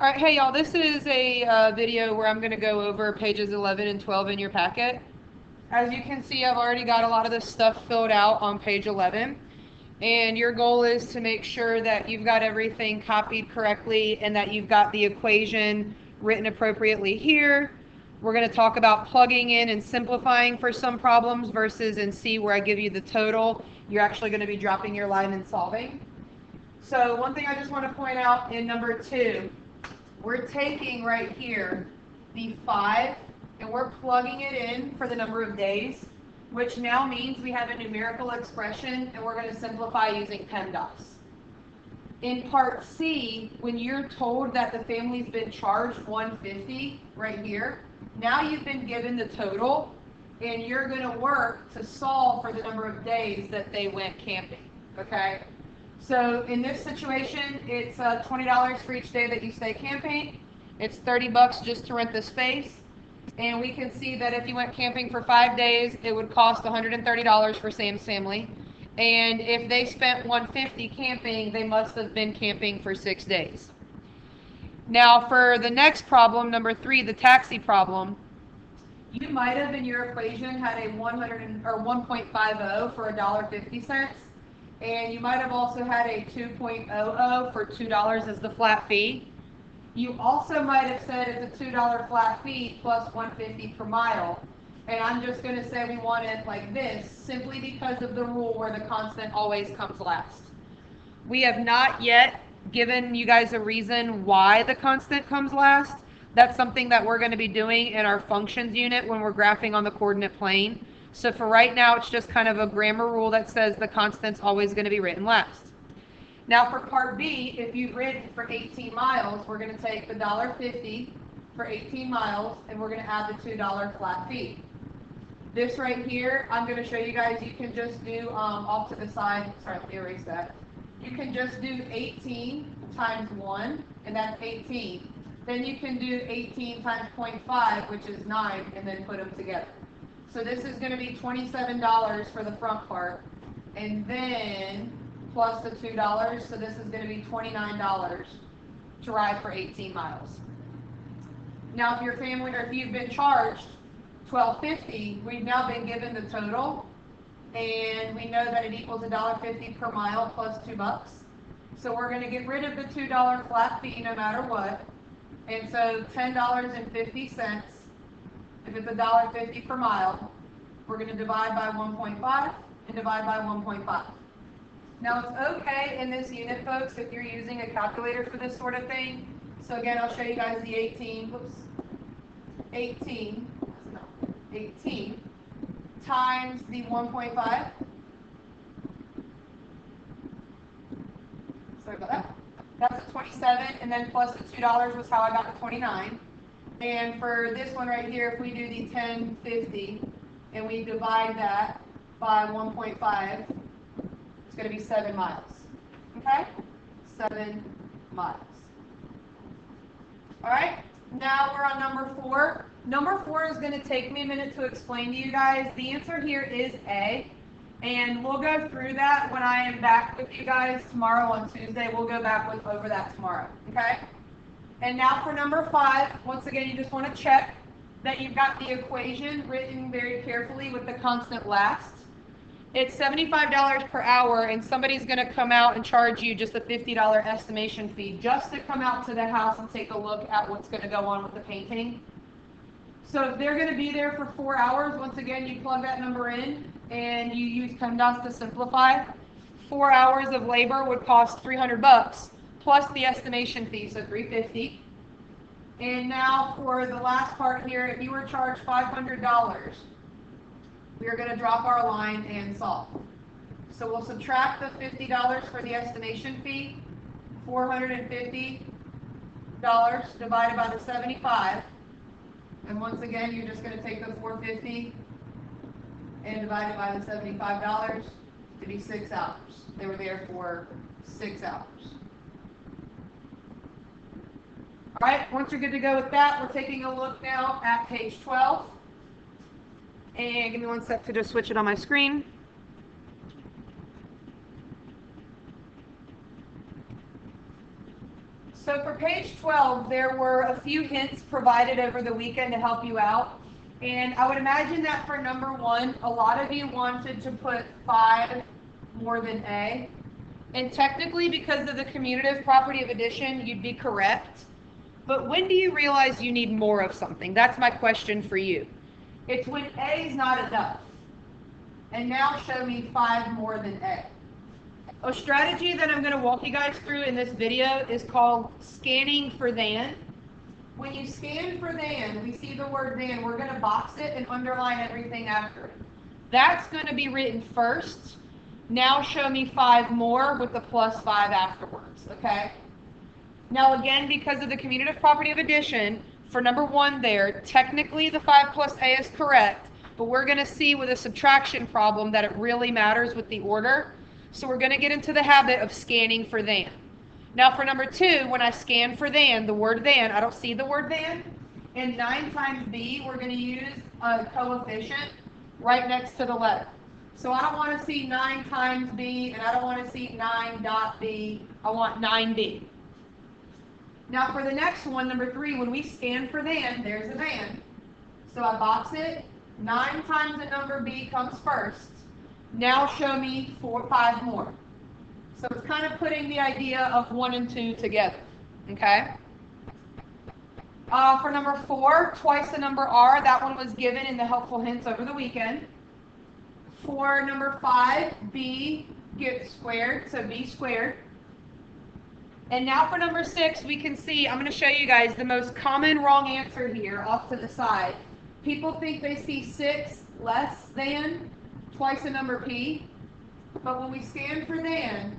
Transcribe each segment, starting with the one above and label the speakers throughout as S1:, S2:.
S1: All right, hey y'all, this is a video where I'm going to go over pages 11 and 12 in your packet. As you can see, I've already got a lot of this stuff filled out on page 11. And your goal is to make sure that you've got everything copied correctly and that you've got the equation written appropriately here. We're going to talk about plugging in and simplifying for some problems versus in C where I give you the total. You're actually going to be dropping your line and solving. So one thing I just want to point out in number 2, we're taking right here the 5 and we're plugging it in for the number of days, which now means we have a numerical expression and we're going to simplify using PEMDAS. In part C, when you're told that the family's been charged $150 right here, now you've been given the total and you're going to work to solve for the number of days that they went camping, okay? So in this situation, it's $20 for each day that you stay camping. It's $30 just to rent the space. And we can see that if you went camping for 5 days, it would cost $130 for Sam's family. And if they spent $150 camping, they must have been camping for 6 days. Now for the next problem, number 3, the taxi problem, you might have in your equation had a 1.50 for $1.50. And you might have also had a 2.00 for $2 as the flat fee. You also might have said it's a $2 flat fee plus $1.50 per mile. And I'm just going to say we want it like this simply because of the rule where the constant always comes last. We have not yet given you guys a reason why the constant comes last. That's something that we're going to be doing in our functions unit when we're graphing on the coordinate plane. So for right now, it's just kind of a grammar rule that says the constant's always going to be written last. Now for part B, if you've ridden for 18 miles, we're going to take the $1.50 for 18 miles, and we're going to add the $2 flat fee. This right here, I'm going to show you guys, you can just do off to the side, sorry, let me erase that. You can just do 18 times 1, and that's 18. Then you can do 18 times 0.5, which is 9, and then put them together. So this is going to be $27 for the front part, and then plus the $2, so this is going to be $29 to ride for 18 miles. Now if your family, or if you've been charged $12.50, we've now been given the total, and we know that it equals $1.50 per mile plus $2. So we're going to get rid of the $2 flat fee no matter what, and so $10.50. If it's $1.50 per mile, we're going to divide by 1.5 and divide by 1.5. Now it's okay in this unit, folks, if you're using a calculator for this sort of thing. So again, I'll show you guys the 18 times the 1.5. Sorry about that. That's a 27, and then plus the $2 was how I got the 29. And for this one right here, if we do the 1050 and we divide that by 1.5, it's going to be 7 miles. Okay? 7 miles. All right? Now we're on number 4. Number 4 is going to take me a minute to explain to you guys. The answer here is A. And we'll go through that when I am back with you guys tomorrow on Tuesday. We'll go back over that tomorrow. Okay? And now for number 5, once again, you just want to check that you've got the equation written very carefully with the constant last. It's $75 per hour, and somebody's going to come out and charge you just a $50 estimation fee just to come out to the house and take a look at what's going to go on with the painting. So if they're going to be there for 4 hours, once again, you plug that number in and you use PEMDAS to simplify. 4 hours of labor would cost $300 plus the estimation fee, so $350. And now for the last part here, if you were charged $500, we are going to drop our line and solve. So we'll subtract the $50 for the estimation fee, $450 divided by the 75. And once again, you're just going to take the $450 and divide it by the $75 to be 6 hours. They were there for 6 hours. All right, once you're good to go with that, we're taking a look now at page 12. And give me one sec to just switch it on my screen. So for page 12, there were a few hints provided over the weekend to help you out. And I would imagine that for number 1, a lot of you wanted to put 5 more than A. And technically, because of the commutative property of addition, you'd be correct. But when do you realize you need more of something? That's my question for you. It's when A is not enough. And now show me 5 more than A. A strategy that I'm going to walk you guys through in this video is called scanning for than. When you scan for than, we see the word than, we're going to box it and underline everything after it. That's going to be written first. Now show me 5 more with the plus 5 afterwards, okay? Now again, because of the commutative property of addition, for number 1 there, technically the 5 plus A is correct, but we're going to see with a subtraction problem that it really matters with the order. So we're going to get into the habit of scanning for than. Now for number 2, when I scan for than, the word than, I don't see the word than. And 9 times B, we're going to use a coefficient right next to the letter. So I don't want to see 9 times B, and I don't want to see 9 dot B. I want 9B. Now for the next one, number 3, when we scan for than, there's a than. So I box it. 9 times the number B comes first. Now show me 5 more. So it's kind of putting the idea of 1 and 2 together. Okay? For number 4, twice the number R. That one was given in the helpful hints over the weekend. For number 5, B gets squared, so B squared. And now for number 6, we can see, I'm going to show you guys the most common wrong answer here off to the side. People think they see 6 less than twice the number P, but when we scan for than,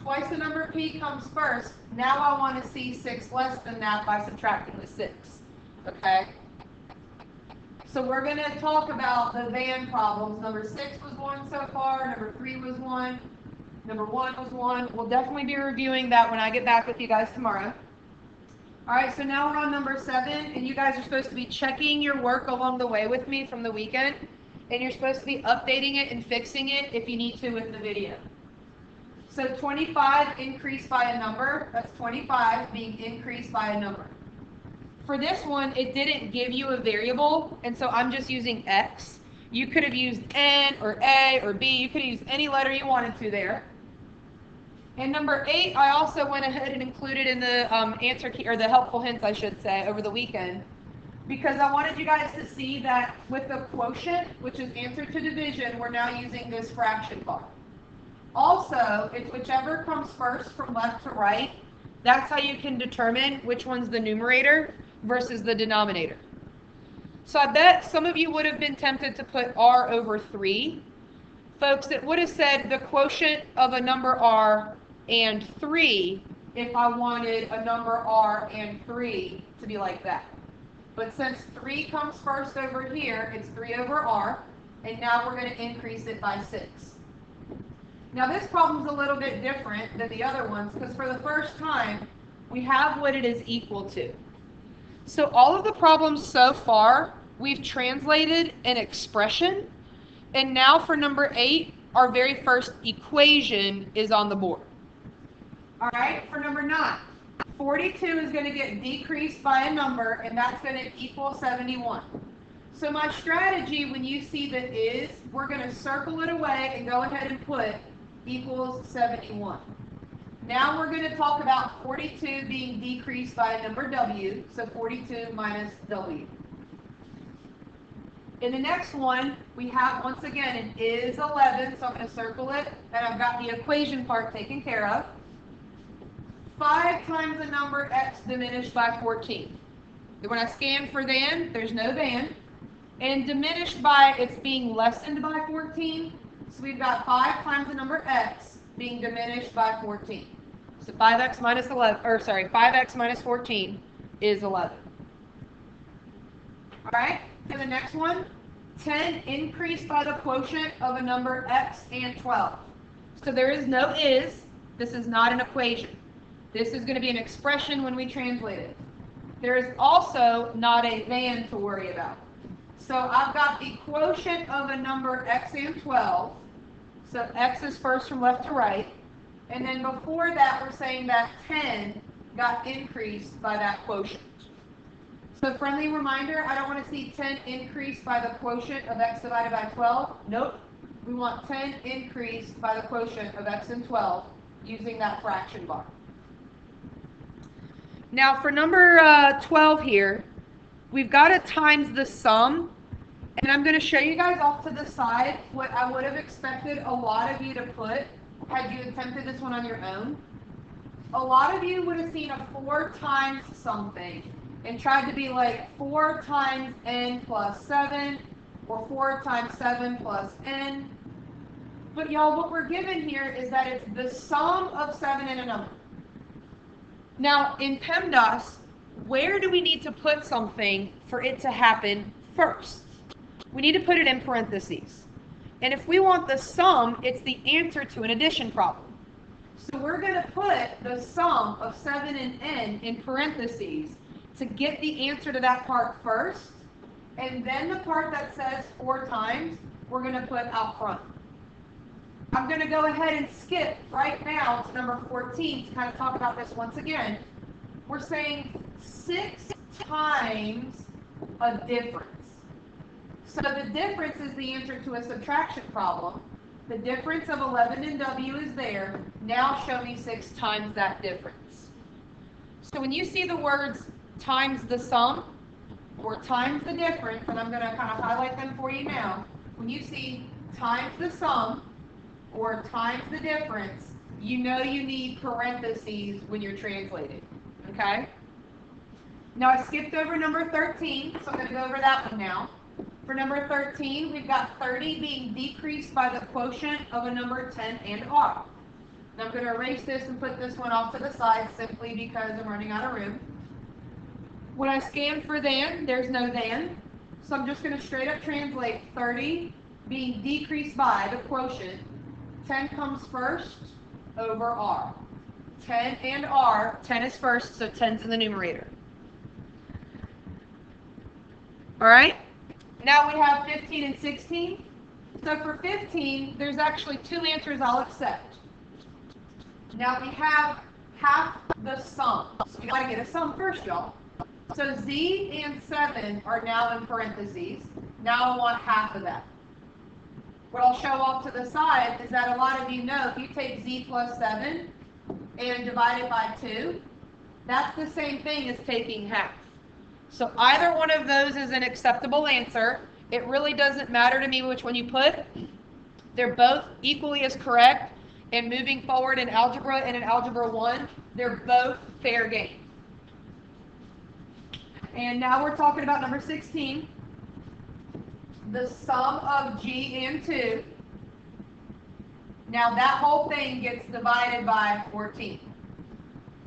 S1: twice the number P comes first. Now I want to see 6 less than that by subtracting the 6, okay? So we're going to talk about the than problems. Number 6 was 1 so far, number 3 was 1, number 1 was 1. We'll definitely be reviewing that when I get back with you guys tomorrow. All right, so now we're on number 7, and you guys are supposed to be checking your work along the way with me from the weekend, and you're supposed to be updating it and fixing it if you need to with the video. So 25 increased by a number, that's 25 being increased by a number. For this one, it didn't give you a variable, and so I'm just using X. You could have used N or A or B. You could have used any letter you wanted to there. And number 8, I also went ahead and included in the answer key, or the helpful hints, I should say, over the weekend, because I wanted you guys to see that with the quotient, which is answer to division, we're now using this fraction bar. Also, it's whichever comes first from left to right. That's how you can determine which one's the numerator versus the denominator. So I bet some of you would have been tempted to put R over 3. Folks, it would have said the quotient of a number R and 3 if I wanted a number R and 3 to be like that. But since 3 comes first over here, it's 3 over R, and now we're going to increase it by 6. Now this problem's a little bit different than the other ones, because for the first time, we have what it is equal to. So all of the problems so far, we've translated an expression, and now for number 8, our very first equation is on the board. All right, for number 9, 42 is going to get decreased by a number, and that's going to equal 71. So my strategy when you see the is, we're going to circle it away and go ahead and put equals 71. Now we're going to talk about 42 being decreased by a number W, so 42 minus W. In the next one, we have, once again, an is 11, so I'm going to circle it, and I've got the equation part taken care of. 5 times the number x diminished by 14. When I scan for than, there's no than. And diminished by, it's being lessened by 14. So we've got 5 times the number x being diminished by 14. So 5x minus 11, or sorry, 5x minus 14 is 11. All right, and the next one, 10 increased by the quotient of a number x and 12. So there is no is. This is not an equation. This is going to be an expression when we translate it. There is also not a than to worry about. So I've got the quotient of a number x and 12. So x is first from left to right. And then before that, we're saying that 10 got increased by that quotient. So friendly reminder, I don't want to see 10 increased by the quotient of x divided by 12. Nope. We want 10 increased by the quotient of x and 12 using that fraction bar. Now for number 12 here, we've got to times the sum. And I'm going to show you guys off to the side what I would have expected a lot of you to put had you attempted this one on your own. A lot of you would have seen a 4 times something and tried to be like 4 times n plus 7 or 4 times 7 plus n. But y'all, what we're given here is that it's the sum of 7 and a number. Now, in PEMDAS, where do we need to put something for it to happen first? We need to put it in parentheses. And if we want the sum, it's the answer to an addition problem. So we're going to put the sum of 7 and n in parentheses to get the answer to that part first. And then the part that says 4 times, we're going to put out front. I'm going to go ahead and skip right now to number 14 to kind of talk about this once again. We're saying 6 times a difference. So the difference is the answer to a subtraction problem. The difference of 11 and w is there. Now show me 6 times that difference. So when you see the words times the sum or times the difference, and I'm going to kind of highlight them for you now. When you see times the sum or times the difference, you know you need parentheses when you're translating. Okay? Now I skipped over number 13, so I'm going to go over that one now. For number 13, we've got 30 being decreased by the quotient of a number 10 and r. Now I'm going to erase this and put this one off to the side simply because I'm running out of room. When I scan for than, there's no than. So I'm just going to straight up translate 30 being decreased by the quotient. 10 comes first over r. 10 and r, 10 is first, so 10's in the numerator. All right? Now we have 15 and 16. So for 15, there's actually 2 answers I'll accept. Now we have half the sum. So we got to get a sum first, y'all. So z and 7 are now in parentheses. Now I want half of that. What I'll show off to the side is that a lot of you know if you take z plus 7 and divide it by 2, that's the same thing as taking half. So either one of those is an acceptable answer. It really doesn't matter to me which one you put. They're both equally as correct. And moving forward in algebra and in algebra 1, they're both fair game. And now we're talking about number 16. The sum of g and 2. Now that whole thing gets divided by 14.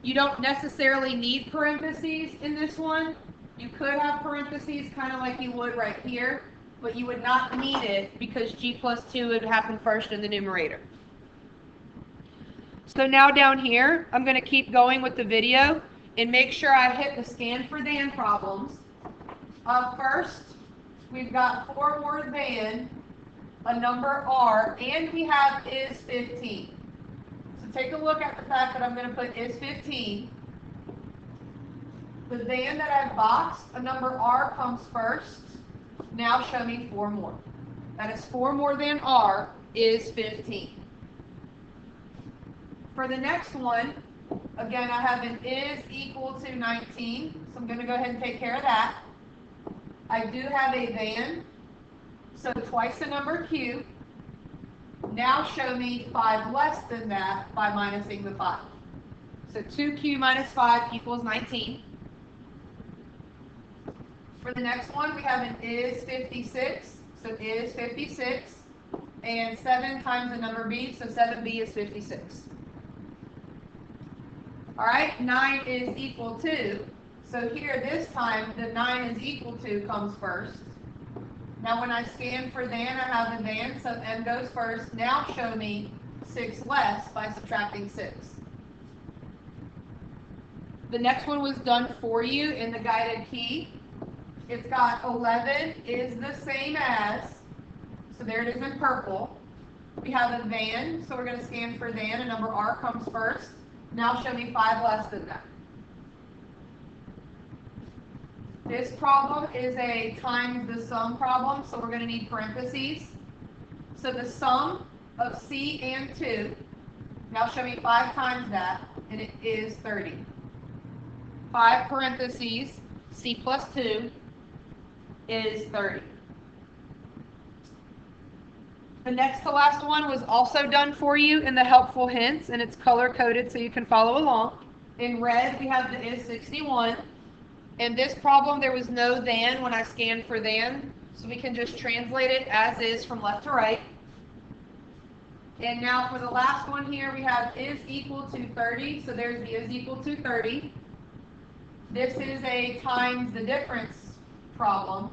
S1: You don't necessarily need parentheses in this one. You could have parentheses kind of like you would right here, but you would not need it because g plus 2 would happen first in the numerator. So now down here, I'm going to keep going with the video and make sure I hit the scan for than problems. First, we've got 4 more than a number r, and we have is 15. So take a look at the fact that I'm going to put is 15. The than that I've boxed, a number r comes first. Now show me 4 more. That is 4 more than r is 15. For the next one, again, I have an is equal to 19. So I'm going to go ahead and take care of that. I do have a than, so twice the number q. Now show me 5 less than that by minusing the 5. So 2q minus 5 equals 19. For the next one, we have an is 56. So is 56. And 7 times the number b, so 7b is 56. All right, 9 is equal to. So here this time, the 9 is equal to comes first. Now when I scan for than, I have a than, so m goes first. Now show me 6 less by subtracting 6. The next one was done for you in the guided key. It's got 11 is the same as, so there it is in purple. We have a than, so we're going to scan for than, a number r comes first. Now show me 5 less than that. This problem is a times the sum problem, so we're going to need parentheses. So the sum of C and 2, now show me 5 times that, and it is 30. 5 parentheses, C plus 2 is 30. The next to last one was also done for you in the helpful hints, and it's color-coded so you can follow along. In red, we have the is 61. In this problem, there was no than when I scanned for than, so we can just translate it as is from left to right. And now for the last one here, we have is equal to 30, so there's the is equal to 30. This is a times the difference problem.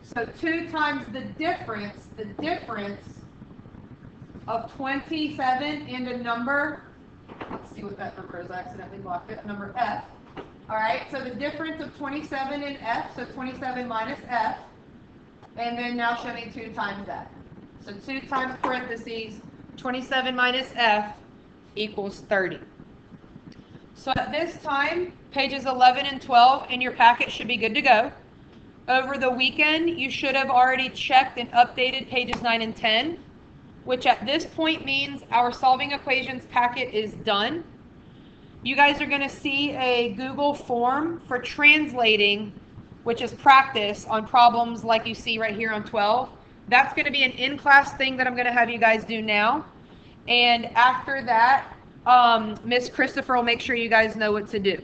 S1: So 2 times the difference of 27 and a number, let's see what that number is, I accidentally blocked it, number f. Alright, so the difference of 27 and f, so 27 minus f, and then now show me 2 times that. So 2 times parentheses, 27 minus f equals 30. So at this time, pages 11 and 12 in your packet should be good to go. Over the weekend, you should have already checked and updated pages 9 and 10, which at this point means our Solving Equations packet is done. You guys are going to see a Google form for translating, which is practice on problems like you see right here on 12. That's going to be an in-class thing that I'm going to have you guys do now. And after that, Miss Christopher will make sure you guys know what to do.